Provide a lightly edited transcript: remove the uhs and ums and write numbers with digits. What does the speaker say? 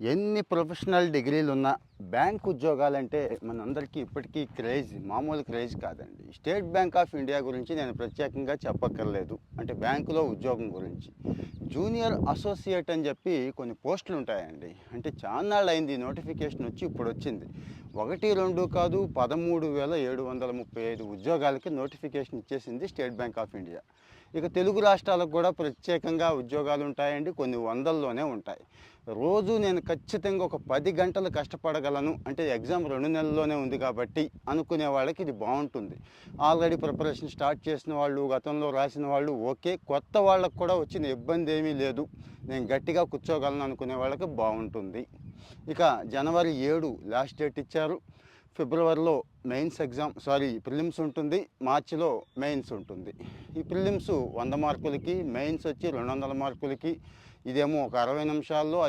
ఎన్ని ప్రొఫెషనల్ డిగ్రీలు ఉన్నా బ్యాంక్ ఉద్యోగాలంటే మనందరికీ ఇప్పటికీ క్రేజ్, మామూలు క్రేజ్ కాదండి. స్టేట్ బ్యాంక్ ఆఫ్ ఇండియా గురించి నేను ప్రత్యేకంగా చెప్పక్కర్లేదు. అంటే బ్యాంకులో ఉద్యోగం గురించి జూనియర్ అసోసియేట్ అని చెప్పి కొన్ని పోస్టులు ఉంటాయండి. అంటే చాన్నాళ్ళు అయింది నోటిఫికేషన్ వచ్చి, ఇప్పుడు వచ్చింది. 1, 2 కాదు, 13,735 ఉద్యోగాలకి నోటిఫికేషన్ ఇచ్చేసింది స్టేట్ బ్యాంక్ ఆఫ్ ఇండియా. ఇక తెలుగు రాష్ట్రాలకు కూడా ప్రత్యేకంగా ఉద్యోగాలు ఉంటాయండి, కొన్ని వందల్లోనే ఉంటాయి. రోజు నేను ఖచ్చితంగా ఒక 10 గంటలు కష్టపడగలను, అంటే ఎగ్జామ్ 2 నెలల్లోనే ఉంది కాబట్టి అనుకునే వాళ్ళకి ఇది బాగుంటుంది. ఆల్రెడీ ప్రిపరేషన్ స్టార్ట్ చేసిన వాళ్ళు, గతంలో రాసిన వాళ్ళు ఓకే, కొత్త వాళ్ళకు కూడా వచ్చిన ఇబ్బంది ఏమీ లేదు, నేను గట్టిగా కూర్చోగలను అనుకునే వాళ్ళకి బాగుంటుంది. ఇక జనవరి 7 లాస్ట్ డేట్ ఇచ్చారు. ఫిబ్రవరిలో ప్రిలిమ్స్ ఉంటుంది, మార్చిలో మెయిన్స్ ఉంటుంది. ఈ ప్రిలిమ్స్ 100 మార్కులకి, మెయిన్స్ వచ్చి 200 మార్కులకి. ఇదేమో ఒక 60 నిమిషాల్లో